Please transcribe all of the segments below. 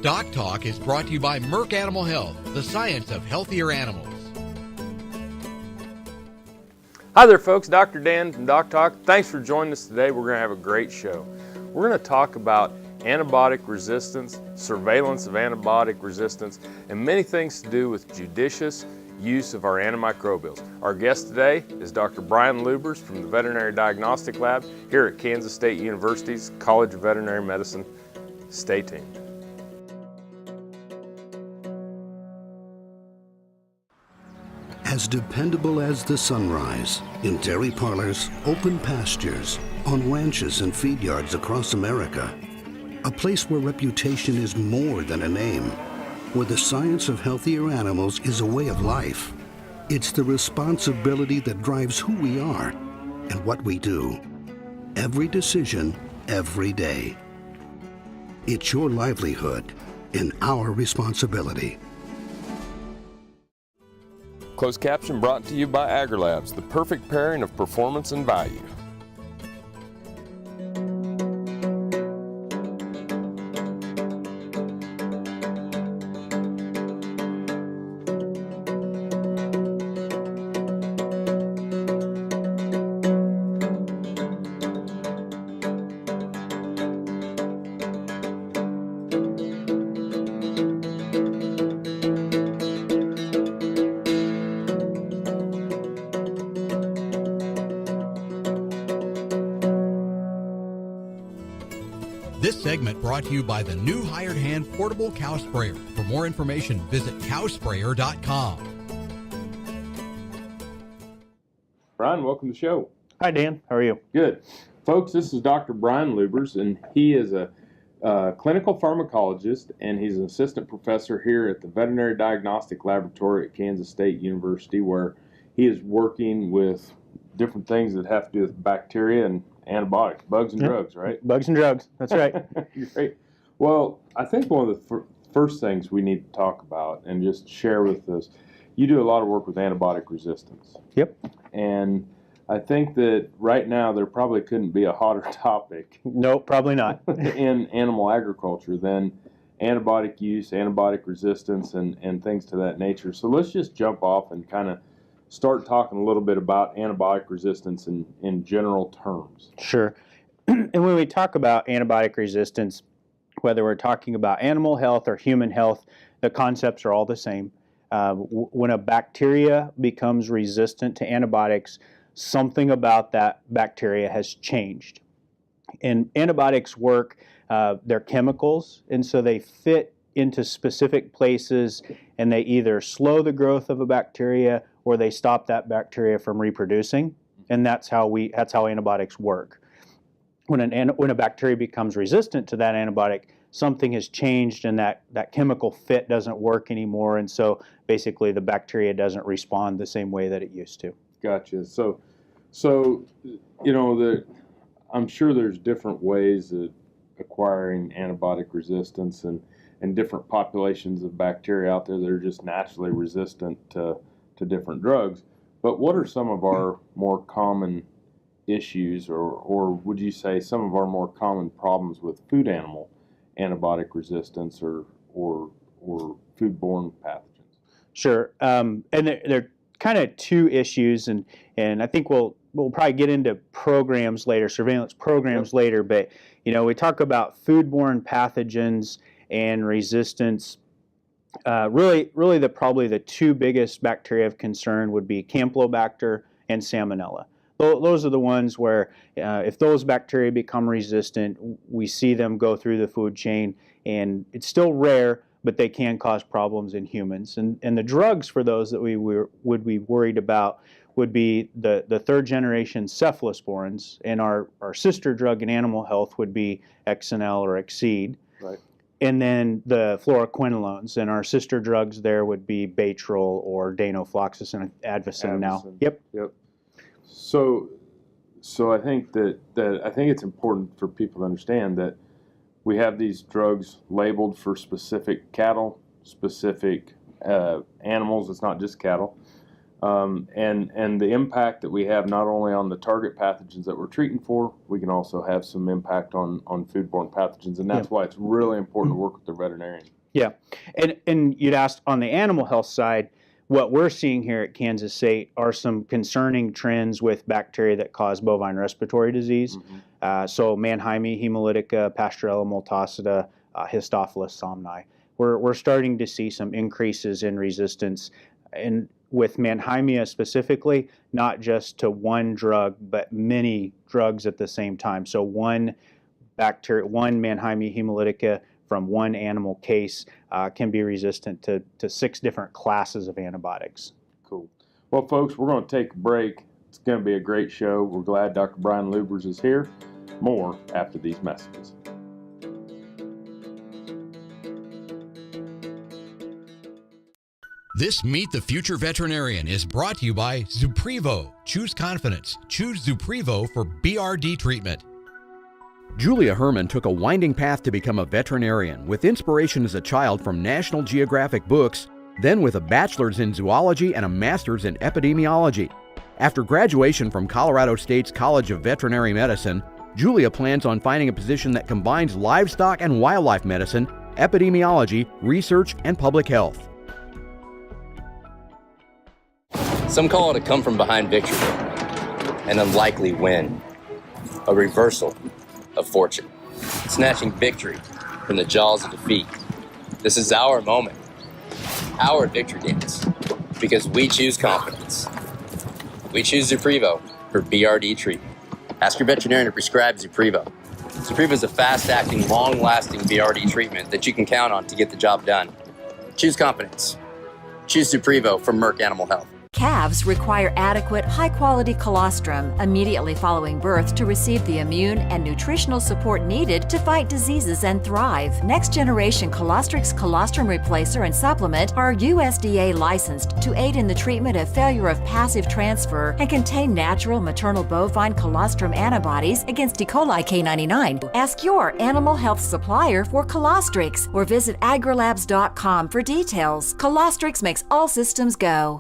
DocTalk is brought to you by Merck Animal Health, the science of healthier animals. Hi there folks, Dr. Dan from DocTalk. Thanks for joining us today. We're going to have a great show. We're going to talk about antibiotic resistance, surveillance of antibiotic resistance, and many things to do with judicious use of our antimicrobials. Our guest today is Dr. Brian Lubers from the Veterinary Diagnostic Lab here at Kansas State University's College of Veterinary Medicine. Stay tuned. As dependable as the sunrise, in dairy parlors, open pastures, on ranches and feed yards across America. A place where reputation is more than a name, where the science of healthier animals is a way of life. It's the responsibility that drives who we are and what we do. Every decision, every day. It's your livelihood and our responsibility. Closed caption brought to you by AgriLabs, the perfect pairing of performance and value. This segment brought to you by the new Hired Hand Portable Cow Sprayer. For more information, visit cowsprayer.com. Brian, welcome to the show. Hi, Dan. How are you? Good. Folks, this is Dr. Brian Lubers, and he is a clinical pharmacologist, and he's an assistant professor here at the Veterinary Diagnostic Laboratory at Kansas State University, where he is working with different things that have to do with bacteria and antibiotics, bugs and drugs, right? Bugs and drugs. That's right. Great. Well, I think one of the first things we need to talk about and just share with us, you do a lot of work with antibiotic resistance. Yep. And I think that right now there probably couldn't be a hotter topic. No, probably not. in animal agriculture than antibiotic use, antibiotic resistance, and things to that nature. So let's just jump off and kind of start talking a little bit about antibiotic resistance in general terms. Sure. And when we talk about antibiotic resistance, whether we're talking about animal health or human health, the concepts are all the same. When a bacteria becomes resistant to antibiotics, something about that bacteria has changed. And antibiotics work, they're chemicals, and so they fit into specific places, and they either slow the growth of a bacteria or they stop that bacteria from reproducing, and that's how antibiotics work. When a bacteria becomes resistant to that antibiotic, something has changed, and that chemical fit doesn't work anymore, and so basically the bacteria doesn't respond the same way that it used to. Gotcha. So you know, I'm sure there's different ways of acquiring antibiotic resistance and different populations of bacteria out there that are just naturally resistant to different drugs. But what are some of our more common issues, or would you say some of our more common problems with food animal antibiotic resistance or foodborne pathogens? Sure. And they're kind of two issues, and I think we'll probably get into programs later, surveillance programs later, but you know, we talk about foodborne pathogens and resistance. Really probably the two biggest bacteria of concern would be Campylobacter and Salmonella. Those are the ones where if those bacteria become resistant, we see them go through the food chain, and it's still rare, but they can cause problems in humans. And the drugs for those that we would be worried about would be the third generation cephalosporins, and our sister drug in animal health would be Xanel or Exceed. Right. And then the fluoroquinolones, and our sister drugs there would be Baytril or Danofloxacin, Advocin now. Yep. So I think that I think it's important for people to understand that we have these drugs labeled for specific cattle, specific animals. It's not just cattle. And the impact that we have not only on the target pathogens that we're treating for, we can also have some impact on foodborne pathogens, and that's why it's really important to work with the veterinarian. Yeah, and you'd asked on the animal health side, what we're seeing here at Kansas State are some concerning trends with bacteria that cause bovine respiratory disease. So Mannheimia hemolytica, Pasteurella multocida, Histophilus somni. We're starting to see some increases in resistance, and with Mannheimia specifically, not just to one drug, but many drugs at the same time. So one Mannheimia hemolytica from one animal case can be resistant to 6 different classes of antibiotics. Cool. Well, folks, we're going to take a break. It's going to be a great show. We're glad Dr. Brian Lubers is here. More after these messages. This Meet the Future Veterinarian is brought to you by Zuprevo. Choose confidence. Choose Zuprevo for BRD treatment. Julia Herman took a winding path to become a veterinarian with inspiration as a child from National Geographic books, then with a bachelor's in zoology and a master's in epidemiology. After graduation from Colorado State's College of Veterinary Medicine, Julia plans on finding a position that combines livestock and wildlife medicine, epidemiology, research, and public health. Some call it a come-from-behind victory, an unlikely win, a reversal of fortune, snatching victory from the jaws of defeat. This is our moment, our victory dance, because we choose confidence. We choose Zuprevo for BRD treatment. Ask your veterinarian to prescribe Zuprevo. Zuprevo is a fast-acting, long-lasting BRD treatment that you can count on to get the job done. Choose confidence. Choose Zuprevo from Merck Animal Health. Calves require adequate, high-quality colostrum immediately following birth to receive the immune and nutritional support needed to fight diseases and thrive. Next-generation Colostrix colostrum replacer and supplement are USDA licensed to aid in the treatment of failure of passive transfer and contain natural maternal bovine colostrum antibodies against E. coli K99. Ask your animal health supplier for Colostrix or visit agrilabs.com for details. Colostrix makes all systems go.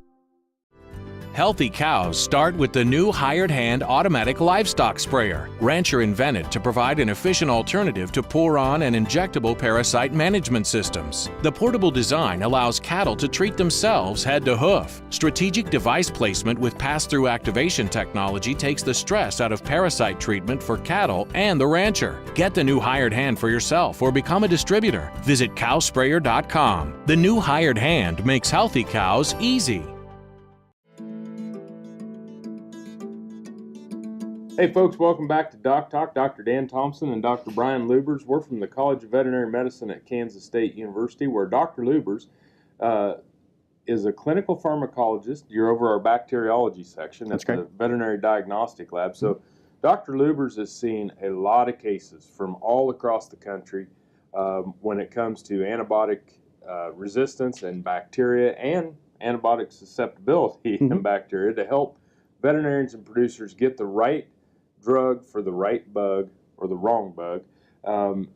Healthy cows start with the new hired hand automatic livestock sprayer. Rancher invented to provide an efficient alternative to pour-on and injectable parasite management systems. The portable design allows cattle to treat themselves head to hoof. Strategic device placement with pass-through activation technology takes the stress out of parasite treatment for cattle and the rancher. Get the new hired hand for yourself or become a distributor. Visit cowsprayer.com. The new hired hand makes healthy cows easy. Hey folks, welcome back to DocTalk. Dr. Dan Thompson and Dr. Brian Lubers. We're from the College of Veterinary Medicine at Kansas State University, where Dr. Lubers is a clinical pharmacologist. You're over our bacteriology section at the veterinary diagnostic lab. So Dr. Lubers has seen a lot of cases from all across the country when it comes to antibiotic resistance and bacteria and antibiotic susceptibility in bacteria to help veterinarians and producers get the right drug for the right bug or the wrong bug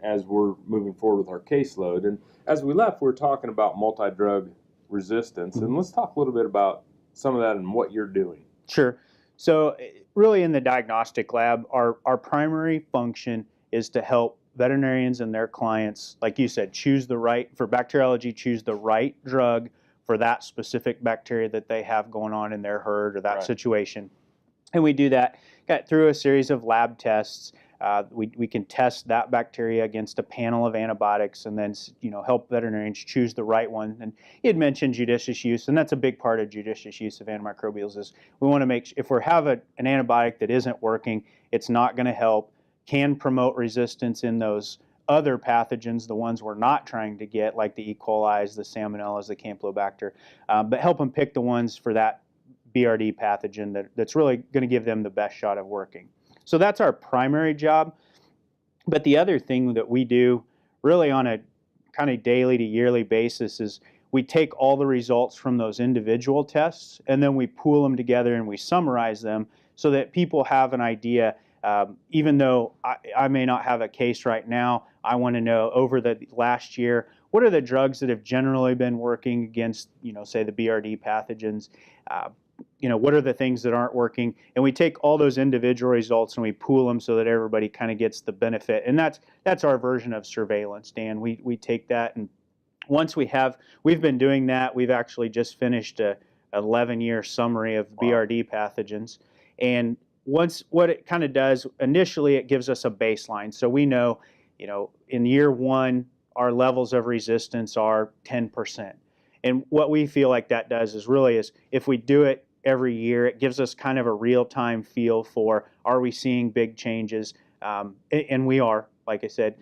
as we're moving forward with our caseload. And as we left, we were talking about multi-drug resistance, and let's talk a little bit about some of that and what you're doing. Sure. So really in the diagnostic lab, our primary function is to help veterinarians and their clients, like you said, choose the right drug for that specific bacteria that they have going on in their herd or that situation. And we do that through a series of lab tests. We can test that bacteria against a panel of antibiotics and then help veterinarians choose the right one. And you had mentioned judicious use, and that's a big part of judicious use of antimicrobials is we want to make sure if we have an antibiotic that isn't working, it's not going to help, can promote resistance in those other pathogens, the ones we're not trying to get, like the E. coli's, the salmonellas, the campylobacter, but help them pick the ones for that BRD pathogen that's really going to give them the best shot of working. So that's our primary job. But the other thing that we do really on a kind of daily to yearly basis is we take all the results from those individual tests and then we pool them together and we summarize them so that people have an idea. Even though I may not have a case right now, I want to know over the last year, what are the drugs that have generally been working against, say the BRD pathogens? what are the things that aren't working, and we take all those individual results and we pool them so that everybody kind of gets the benefit. And that's our version of surveillance, Dan. We take that, and once we've been doing that. We've actually just finished a 11-year summary of BRD pathogens, and what it kind of does initially, it gives us a baseline. So we know, in year 1, our levels of resistance are 10%. And what we feel like that does is if we do it every year, it gives us kind of a real-time feel for, are we seeing big changes? And we are, like I said,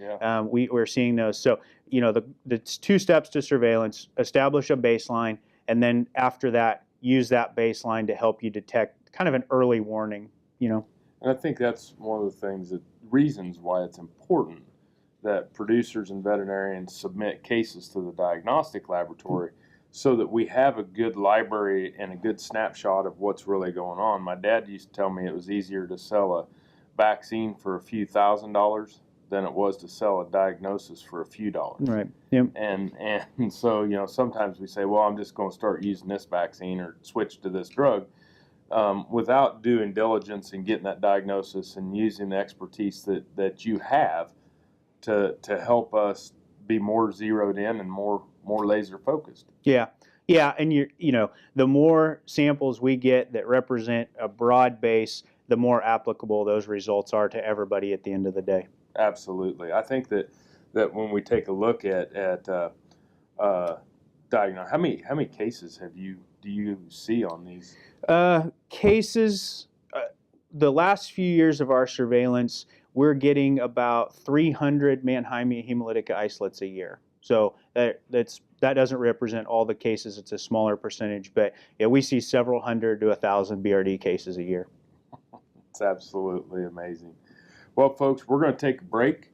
we're seeing those. So, the 2 steps to surveillance: establish a baseline, and then after that, use that baseline to help you detect kind of an early warning, And I think that's one of the reasons why it's important that producers and veterinarians submit cases to the diagnostic laboratory, so that we have a good library and a good snapshot of what's really going on. My dad used to tell me it was easier to sell a vaccine for a few $1,000s than it was to sell a diagnosis for a few dollars. Right. Yep. And so, sometimes we say, well, I'm just going to start using this vaccine or switch to this drug, without doing diligence and getting that diagnosis and using the expertise that you have to help us be more zeroed in and more laser focused. Yeah, and the more samples we get that represent a broad base, the more applicable those results are to everybody at the end of the day. Absolutely. I think that when we take a look at diagnose, how many cases do you see on these cases? The last few years of our surveillance, we're getting about 300 Mannheimia hemolytic isolates a year. So that doesn't represent all the cases. It's a smaller percentage, but we see several hundred to 1,000 BRD cases a year. It's absolutely amazing. Well, folks, we're going to take a break.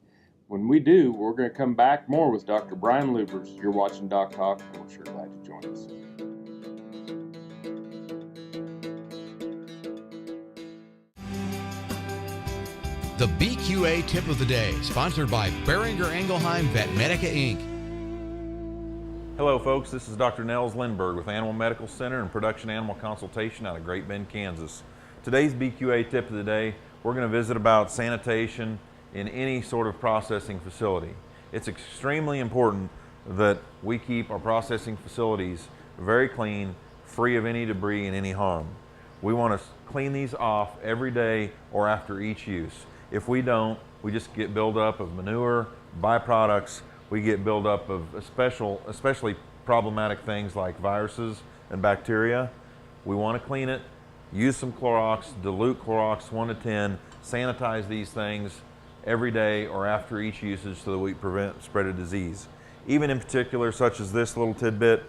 When we do, we're going to come back more with Dr. Brian Lubers. You're watching DocTalk, and we're sure glad you joined us. The BQA Tip of the Day, sponsored by Beringer Engelheim Vetmedica, Inc. Hello folks, this is Dr. Nels Lindberg with Animal Medical Center and Production Animal Consultation out of Great Bend, Kansas. Today's BQA Tip of the Day, we're going to visit about sanitation in any sort of processing facility. It's extremely important that we keep our processing facilities very clean, free of any debris and any harm. We want to clean these off every day or after each use. If we don't, we just get buildup of manure, byproducts. We get buildup of especially problematic things like viruses and bacteria. We want to clean it, use some Clorox, dilute Clorox 1 to 10, sanitize these things every day or after each usage so that we prevent spread of disease. Even in particular, such as this little tidbit,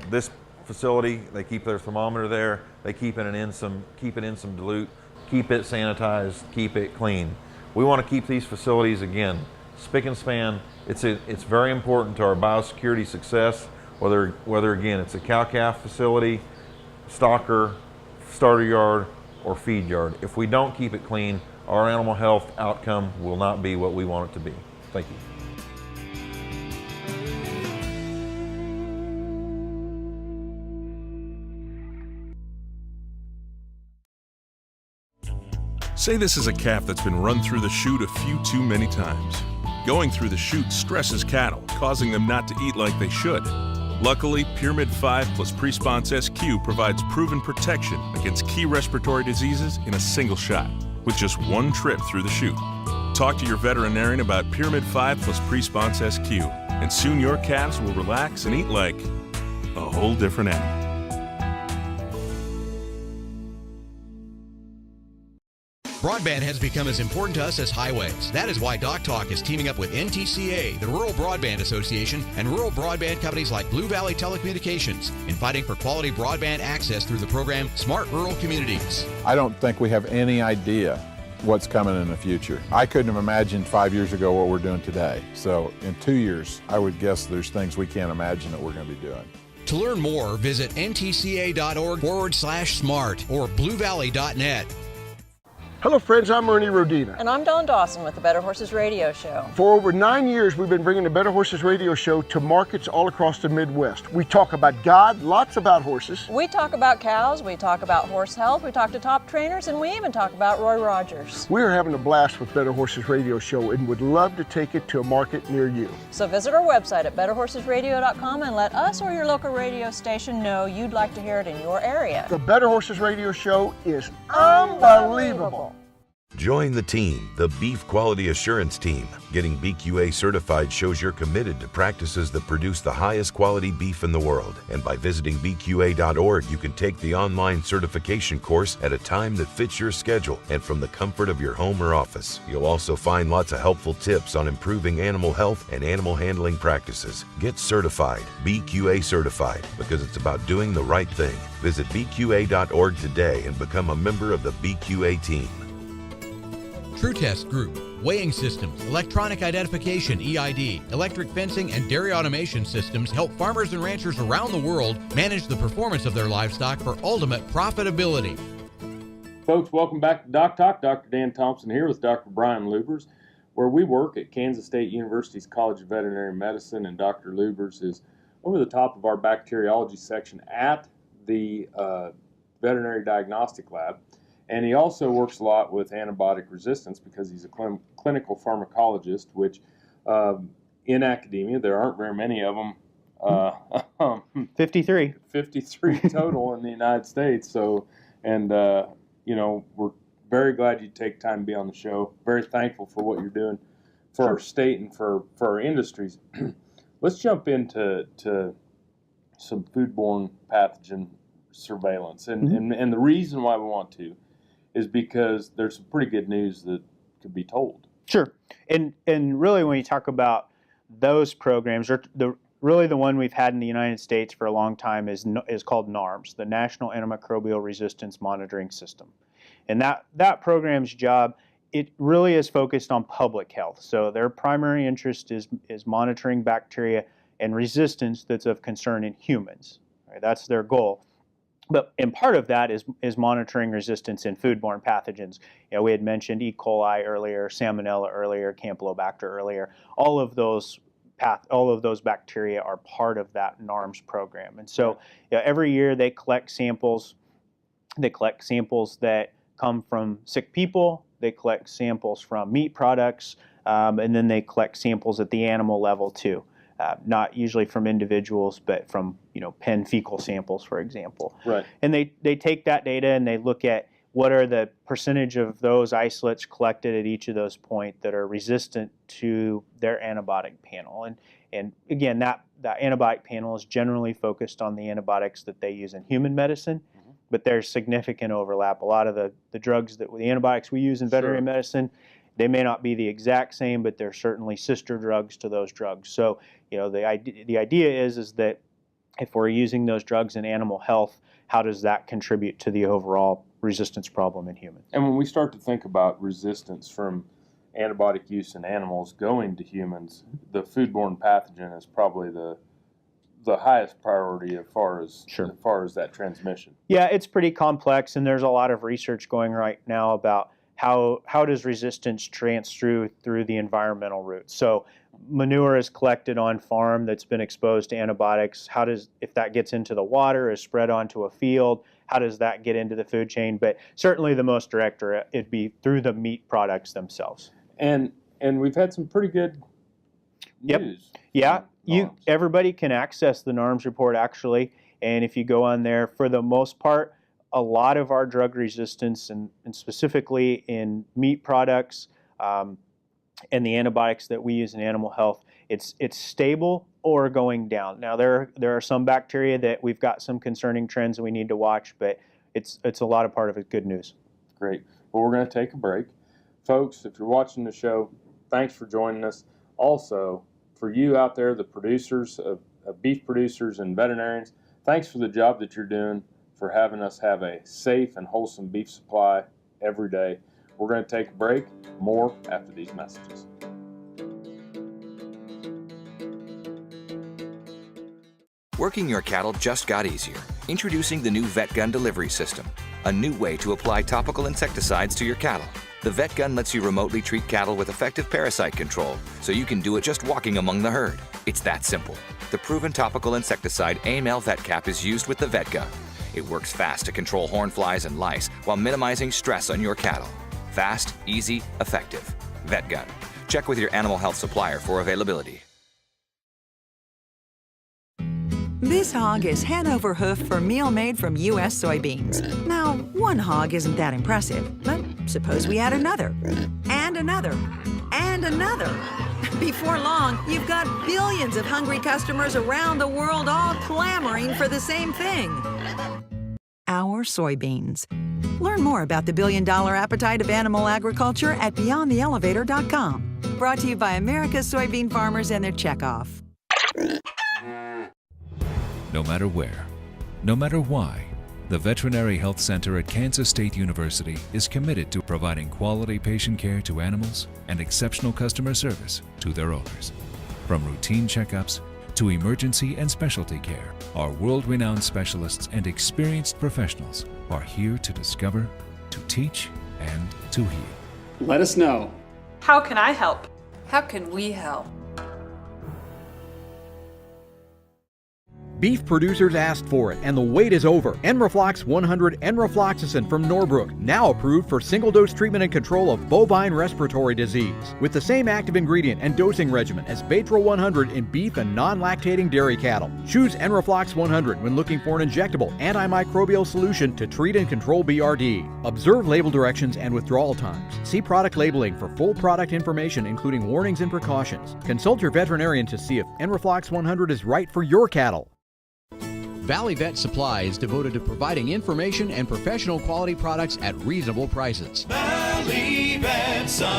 this facility, they keep their thermometer there, they keep it in some dilute, keep it sanitized, keep it clean. We want to keep these facilities, again, spick and span. It's very important to our biosecurity success, whether again it's a cow-calf facility, stocker, starter yard, or feed yard. If we don't keep it clean, our animal health outcome will not be what we want it to be. Thank you. Say this is a calf that's been run through the chute a few too many times. Going through the chute stresses cattle, causing them not to eat like they should. Luckily, Pyramid 5 plus Presponse SQ provides proven protection against key respiratory diseases in a single shot, with just one trip through the chute. Talk to your veterinarian about Pyramid 5 plus Presponse SQ, and soon your calves will relax and eat like a whole different animal. Broadband has become as important to us as highways. That is why DocTalk is teaming up with NTCA, the Rural Broadband Association, and rural broadband companies like Blue Valley Telecommunications in fighting for quality broadband access through the program Smart Rural Communities. I don't think we have any idea what's coming in the future. I couldn't have imagined 5 years ago what we're doing today. So in 2 years, I would guess there's things we can't imagine that we're going to be doing. To learn more, visit ntca.org/smart or bluevalley.net. Hello friends, I'm Ernie Rodina. And I'm Dawn Dawson with the Better Horses Radio Show. For over 9 years, we've been bringing the Better Horses Radio Show to markets all across the Midwest. We talk about God, lots about horses. We talk about cows, we talk about horse health, we talk to top trainers, and we even talk about Roy Rogers. We're having a blast with Better Horses Radio Show and would love to take it to a market near you. So visit our website at betterhorsesradio.com and let us or your local radio station know you'd like to hear it in your area. The Better Horses Radio Show is unbelievable. Join the team, the Beef Quality Assurance Team. Getting BQA certified shows you're committed to practices that produce the highest quality beef in the world. And by visiting BQA.org, you can take the online certification course at a time that fits your schedule and from the comfort of your home or office. You'll also find lots of helpful tips on improving animal health and animal handling practices. Get certified, BQA certified, because it's about doing the right thing. Visit BQA.org today and become a member of the BQA team. True Test Group, weighing systems, electronic identification, EID, electric fencing, and dairy automation systems help farmers and ranchers around the world manage the performance of their livestock for ultimate profitability. Folks, welcome back to DocTalk. Dr. Dan Thompson here with Dr. Brian Lubers, where we work at Kansas State University's College of Veterinary Medicine, and Dr. Lubers is over the top of our bacteriology section at the Veterinary Diagnostic Lab. And he also works a lot with antibiotic resistance because he's a clinical pharmacologist, which in academia, there aren't very many of them. 53. 53 total in the United States. So, and, we're very glad you take time to be on the show. Very thankful for what you're doing for our state and for our industries. Let's jump into some foodborne pathogen surveillance. And the reason why we want to is because there's some pretty good news that could be told. Sure. And really when you talk about those programs, or the one we've had in the United States for a long time is called NARMS, the National Antimicrobial Resistance Monitoring System. And that program's job, it really is focused on public health. So their primary interest is monitoring bacteria and resistance that's of concern in humans. Right? That's their goal. And part of that is monitoring resistance in foodborne pathogens. We had mentioned E. coli earlier, Salmonella earlier, Campylobacter earlier. All of those bacteria are part of that NARMS program. And so every year they collect samples. They collect samples that come from sick people. They collect samples from meat products, and then they collect samples at the animal level too. Not usually from individuals, but from pen fecal samples, for example. Right. And they take that data and they look at what are the percentage of those isolates collected at each of those points that are resistant to their antibiotic panel. And again, that antibiotic panel is generally focused on the antibiotics that they use in human medicine, but there's significant overlap. A lot of the drugs the antibiotics we use in veterinary medicine, they may not be the exact same, but they're certainly sister drugs to those drugs. So, the idea is that if we're using those drugs in animal health, how does that contribute to the overall resistance problem in humans? And when we start to think about resistance from antibiotic use in animals going to humans, the foodborne pathogen is probably the highest priority as far as that transmission. Yeah, it's pretty complex, and there's a lot of research going right now about how does resistance transfer through the environmental route. So manure is collected on farm that's been exposed to antibiotics. If that gets into the water, is spread onto a field, how does that get into the food chain? But certainly the most direct, it'd be through the meat products themselves. And we've had some pretty good news. Yeah, everybody can access the NARMS report actually, and if you go on there, for the most part, a lot of our drug resistance, and specifically in meat products and the antibiotics that we use in animal health, it's stable or going down. Now there are some bacteria that we've got some concerning trends that we need to watch, but it's a lot of part of it good news. Great. Well, we're going to take a break. Folks, if you're watching the show, thanks for joining us. Also, for you out there, the producers of beef producers and veterinarians, thanks for the job that you're doing for having us have a safe and wholesome beef supply every day. We're going to take a break. More after these messages. Working your cattle just got easier. Introducing the new VetGun delivery system. a new way to apply topical insecticides to your cattle. The Vet Gun lets you remotely treat cattle with effective parasite control, so you can do it just walking among the herd. It's that simple. The proven topical insecticide AML Vet Cap is used with the Vet Gun. It works fast to control horn flies and lice while minimizing stress on your cattle. Fast, easy, effective. Vet Gun. Check with your animal health supplier for availability. This hog is head over hoof for meal made from U.S. soybeans. Now, one hog isn't that impressive, but suppose we add another, and another, and another. Before long, you've got billions of hungry customers around the world all clamoring for the same thing. Our soybeans. Learn more about the billion-dollar appetite of animal agriculture at BeyondTheElevator.com. Brought to you by America's soybean farmers and their checkoff. No matter where, no matter why, the Veterinary Health Center at Kansas State University is committed to providing quality patient care to animals and exceptional customer service to their owners. From routine checkups to emergency and specialty care, our world-renowned specialists and experienced professionals are here to discover, to teach, and to heal. Let us know. How can I help? How can we help? Beef producers asked for it, and the wait is over. Enroflox 100 Enrofloxacin from Norbrook, now approved for single-dose treatment and control of bovine respiratory disease, with the same active ingredient and dosing regimen as Baytril 100 in beef and non-lactating dairy cattle. Choose Enroflox 100 when looking for an injectable antimicrobial solution to treat and control BRD. Observe label directions and withdrawal times. See product labeling for full product information, including warnings and precautions. Consult your veterinarian to see if Enroflox 100 is right for your cattle. Valley Vet Supply is devoted to providing information and professional quality products at reasonable prices. Valley Vet Supply.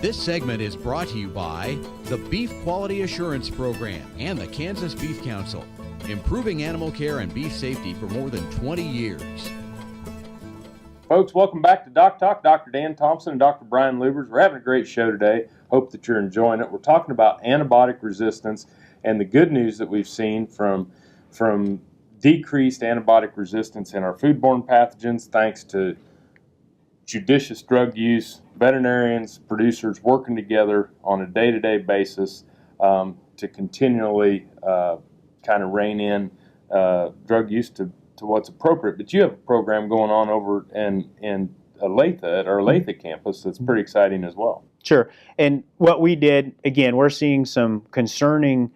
This segment is brought to you by the Beef Quality Assurance Program and the Kansas Beef Council, improving animal care and beef safety for more than 20 years. Folks, welcome back to DocTalk. Dr. Dan Thompson and Dr. Brian Lubers. We're having a great show today. Hope that you're enjoying it. We're talking about antibiotic resistance and the good news that we've seen from decreased antibiotic resistance in our foodborne pathogens thanks to judicious drug use, veterinarians, producers working together on a day-to-day basis to continually kind of rein in drug use to what's appropriate. But you have a program going on over in Olathe, at our Olathe campus, that's pretty exciting as well. Sure. And what we did, again, we're seeing some concerning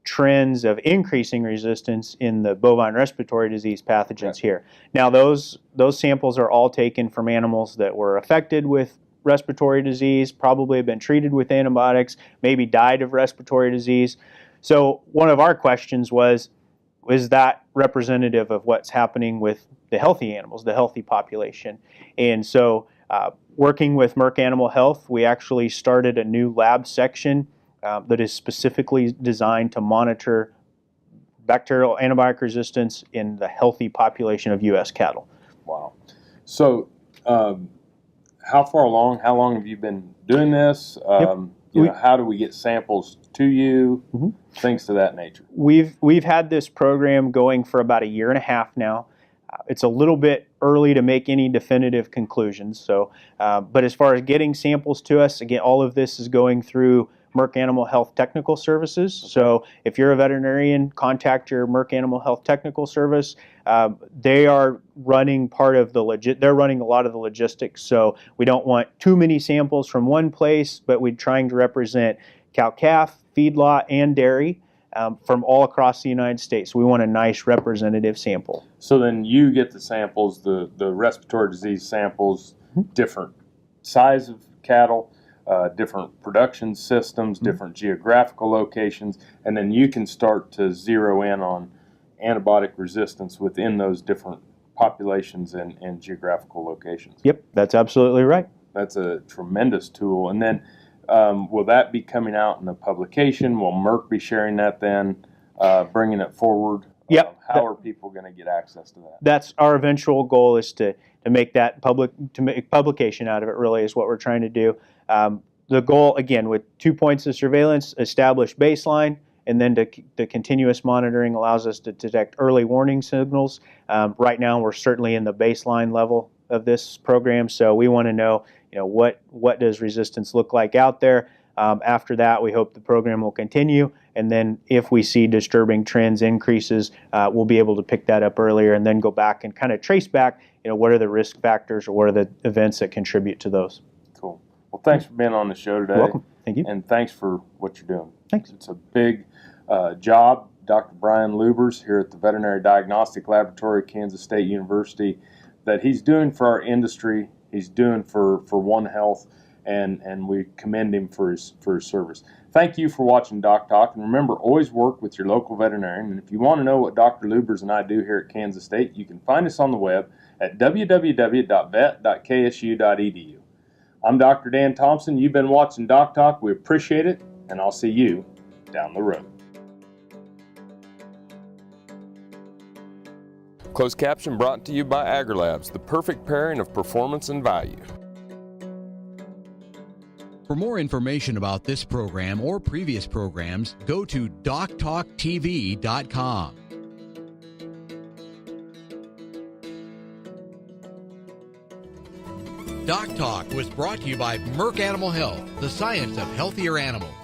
trends of increasing resistance in the bovine respiratory disease pathogens here. Now, those samples are all taken from animals that were affected with respiratory disease, probably have been treated with antibiotics, maybe died of respiratory disease. So one of our questions was that representative of what's happening with the healthy animals, the healthy population? And so working with Merck Animal Health, we actually started a new lab section that is specifically designed to monitor bacterial antibiotic resistance in the healthy population of U.S. cattle. Wow. So how far along, how long have you been doing this? How do we get samples to you? Mm-hmm. Things to that nature. We've had this program going for about 1.5 years now. It's a little bit early to make any definitive conclusions. So, but as far as getting samples to us, again, all of this is going through Merck Animal Health Technical Services. So if you're a veterinarian, contact your Merck Animal Health Technical Service. They are running part of they're running a lot of the logistics. So we don't want too many samples from one place, but we're trying to represent cow-calf, feedlot, and dairy from all across the United States. We want a nice representative sample. So then you get the samples, the respiratory disease samples, different size of cattle, different production systems, different geographical locations, and then you can start to zero in on antibiotic resistance within those different populations and geographical locations. Yep, that's absolutely right. That's a tremendous tool. And then will that be coming out in a publication? Will Merck be sharing that then, bringing it forward? Yep. How are people going to get access to that? That's our eventual goal, is to make that public, to make publication out of it, really, is what we're trying to do. The goal, again, with 2 points of surveillance, establish baseline, and then the continuous monitoring allows us to detect early warning signals. Right now, we're certainly in the baseline level of this program, so we want to know, what does resistance look like out there. After that, we hope the program will continue, and then if we see disturbing trends, increases, we'll be able to pick that up earlier and then go back and kind of trace back, what are the risk factors or what are the events that contribute to those. Cool. Well, thanks for being on the show today. You're welcome. Thank you. And thanks for what you're doing. Thanks. It's a big job. Dr. Brian Lubers here at the Veterinary Diagnostic Laboratory, Kansas State University, that he's doing for our industry, he's doing for One Health, and we commend him for his service. Thank you for watching Doc Talk, and remember, always work with your local veterinarian. And if you want to know what Dr. Lubers and I do here at Kansas State, you can find us on the web at www.vet.ksu.edu. I'm Dr. Dan Thompson. You've been watching Doc Talk. We appreciate it, and I'll see you down the road. Closed caption brought to you by AgriLabs, the perfect pairing of performance and value. For more information about this program or previous programs, go to DocTalkTV.com. Doc Talk was brought to you by Merck Animal Health, the science of healthier animals.